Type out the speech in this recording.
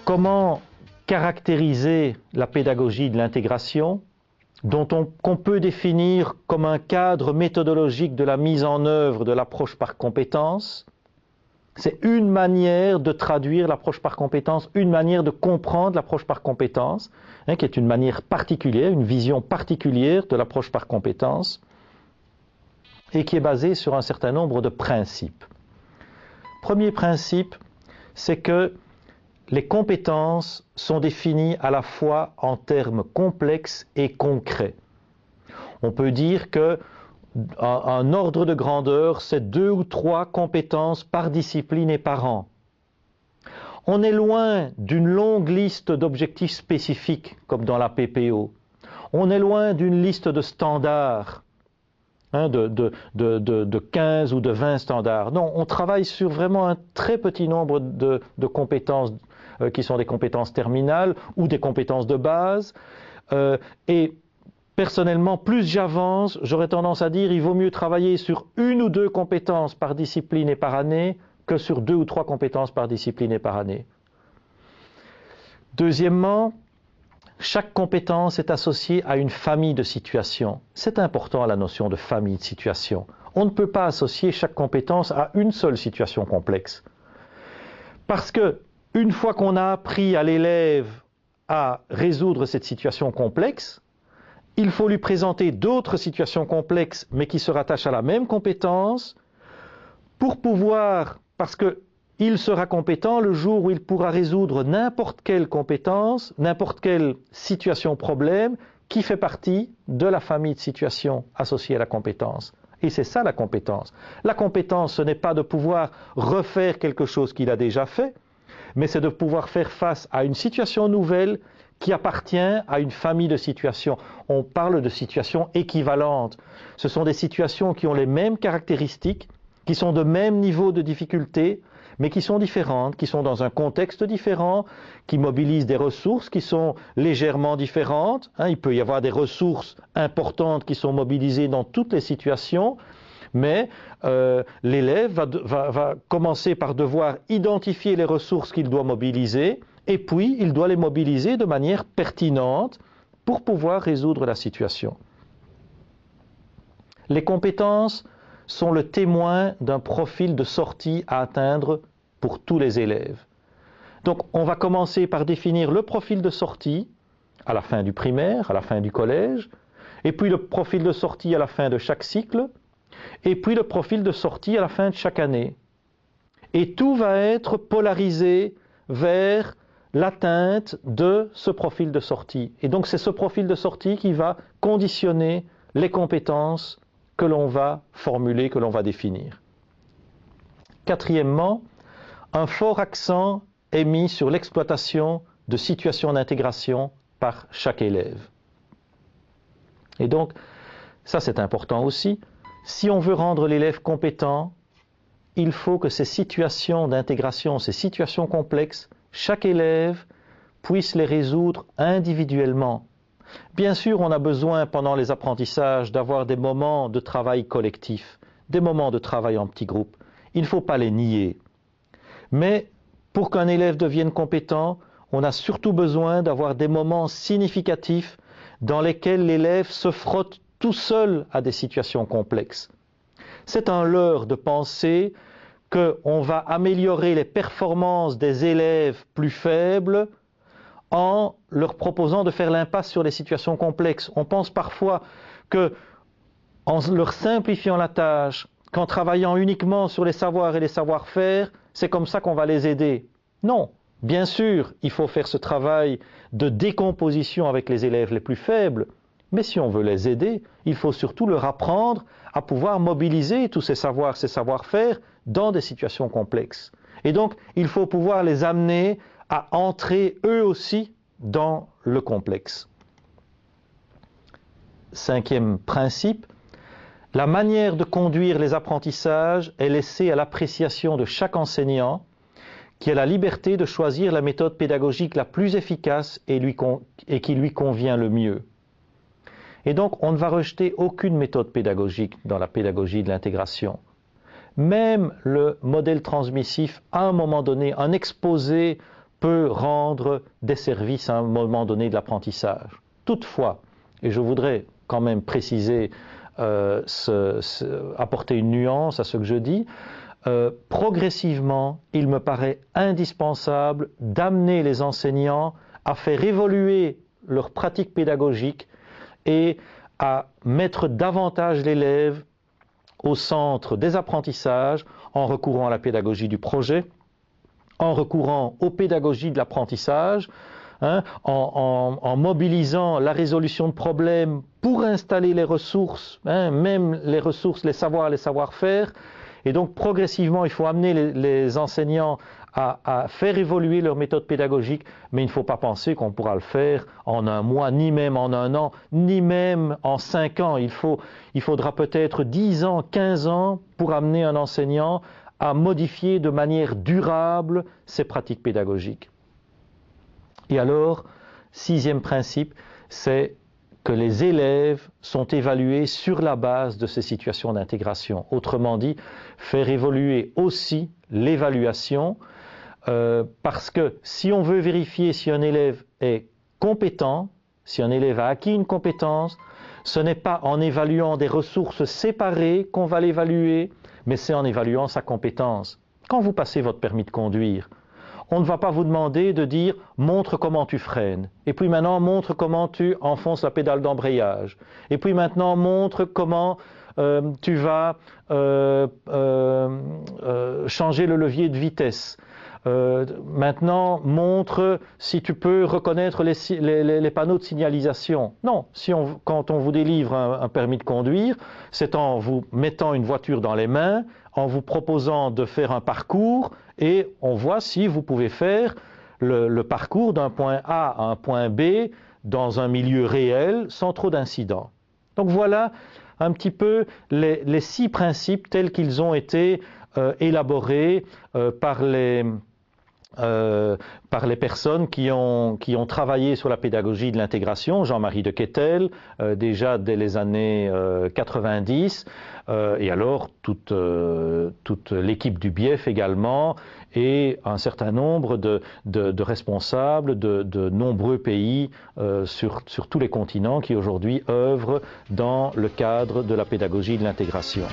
Comment caractériser la pédagogie de l'intégration, qu'on peut définir comme un cadre méthodologique de la mise en œuvre de l'approche par compétences? C'est une manière de traduire l'approche par compétences, une manière de comprendre l'approche par compétences, qui est une manière particulière, une vision particulière de l'approche par compétences, et qui est basée sur un certain nombre de principes. Premier principe, c'est que les compétences sont définies à la fois en termes complexes et concrets. On peut dire que un ordre de grandeur, c'est 2 ou 3 compétences par discipline et par an. On est loin d'une longue liste d'objectifs spécifiques, comme dans la PPO. On est loin d'une liste de standards, de 15 ou de 20 standards. Non, on travaille sur vraiment un très petit nombre de compétences qui sont des compétences terminales ou des compétences de base. Et personnellement, plus j'avance, j'aurais tendance à dire qu'il vaut mieux travailler sur 1 ou 2 compétences par discipline et par année que sur 2 ou 3 compétences par discipline et par année. Deuxièmement, chaque compétence est associée à une famille de situations. C'est important la notion de famille de situations. On ne peut pas associer chaque compétence à une seule situation complexe. Parce que, une fois qu'on a appris à l'élève à résoudre cette situation complexe, il faut lui présenter d'autres situations complexes, mais qui se rattachent à la même compétence, pour pouvoir, parce qu'il sera compétent le jour où il pourra résoudre n'importe quelle compétence, n'importe quelle situation problème, qui fait partie de la famille de situations associées à la compétence. Et c'est ça la compétence. La compétence, ce n'est pas de pouvoir refaire quelque chose qu'il a déjà fait, mais c'est de pouvoir faire face à une situation nouvelle qui appartient à une famille de situations. On parle de situations équivalentes. Ce sont des situations qui ont les mêmes caractéristiques, qui sont de même niveau de difficulté, mais qui sont différentes, qui sont dans un contexte différent, qui mobilisent des ressources qui sont légèrement différentes. Il peut y avoir des ressources importantes qui sont mobilisées dans toutes les situations, mais l'élève va commencer par devoir identifier les ressources qu'il doit mobiliser, et puis il doit les mobiliser de manière pertinente pour pouvoir résoudre la situation. Les compétences sont le témoin d'un profil de sortie à atteindre pour tous les élèves. Donc on va commencer par définir le profil de sortie à la fin du primaire, à la fin du collège, et puis le profil de sortie à la fin de chaque cycle, et puis le profil de sortie à la fin de chaque année. Et tout va être polarisé vers l'atteinte de ce profil de sortie. Et donc c'est ce profil de sortie qui va conditionner les compétences que l'on va formuler, que l'on va définir. Quatrièmement, un fort accent est mis sur l'exploitation de situations d'intégration par chaque élève. Et donc, ça c'est important aussi, si on veut rendre l'élève compétent, il faut que ces situations d'intégration, ces situations complexes, chaque élève puisse les résoudre individuellement. Bien sûr, on a besoin pendant les apprentissages d'avoir des moments de travail collectif, des moments de travail en petits groupes. Il ne faut pas les nier. Mais pour qu'un élève devienne compétent, on a surtout besoin d'avoir des moments significatifs dans lesquels l'élève se frotte tout seul à des situations complexes. C'est un leurre de penser qu'on va améliorer les performances des élèves plus faibles en leur proposant de faire l'impasse sur les situations complexes. On pense parfois que, en leur simplifiant la tâche, qu'en travaillant uniquement sur les savoirs et les savoir-faire, c'est comme ça qu'on va les aider. Non, bien sûr, il faut faire ce travail de décomposition avec les élèves les plus faibles, mais si on veut les aider, il faut surtout leur apprendre à pouvoir mobiliser tous ces savoirs, ces savoir-faire dans des situations complexes. Et donc, il faut pouvoir les amener à entrer eux aussi dans le complexe. Cinquième principe, la manière de conduire les apprentissages est laissée à l'appréciation de chaque enseignant qui a la liberté de choisir la méthode pédagogique la plus efficace et qui lui convient le mieux. Et donc, on ne va rejeter aucune méthode pédagogique dans la pédagogie de l'intégration. Même le modèle transmissif, à un moment donné, un exposé peut rendre des services à un moment donné de l'apprentissage. Toutefois, et je voudrais quand même préciser, apporter une nuance à ce que je dis, progressivement, il me paraît indispensable d'amener les enseignants à faire évoluer leur pratique pédagogique et à mettre davantage l'élève au centre des apprentissages en recourant à la pédagogie du projet, en recourant aux pédagogies de l'apprentissage, en mobilisant la résolution de problèmes pour installer les ressources, même les ressources, les savoirs, les savoir-faire. Et donc progressivement, il faut amener les enseignants à faire évoluer leur méthode pédagogique, mais il ne faut pas penser qu'on pourra le faire en un mois, ni même en un an, ni même en 5 ans. Il faudra peut-être 10 ans, 15 ans pour amener un enseignant à modifier de manière durable ses pratiques pédagogiques. Et alors, 6e principe, c'est que les élèves sont évalués sur la base de ces situations d'intégration. Autrement dit, faire évoluer aussi l'évaluation, parce que si on veut vérifier si un élève est compétent, si un élève a acquis une compétence, ce n'est pas en évaluant des ressources séparées qu'on va l'évaluer, mais c'est en évaluant sa compétence. Quand vous passez votre permis de conduire, on ne va pas vous demander de dire « montre comment tu freines » et puis maintenant « montre comment tu enfonces la pédale d'embrayage » et puis maintenant « montre comment tu vas changer le levier de vitesse ». Maintenant, montre si tu peux reconnaître les panneaux de signalisation. Non, quand on vous délivre un permis de conduire, c'est en vous mettant une voiture dans les mains, en vous proposant de faire un parcours, et on voit si vous pouvez faire le parcours d'un point A à un point B dans un milieu réel sans trop d'incidents. Donc voilà un petit peu les 6 principes tels qu'ils ont été élaborés par les personnes qui ont travaillé sur la pédagogie de l'intégration, Jean-Marie de Kettel, déjà dès les années 90, et alors toute l'équipe du BIEF également, et un certain nombre de responsables de nombreux pays sur tous les continents qui aujourd'hui œuvrent dans le cadre de la pédagogie de l'intégration.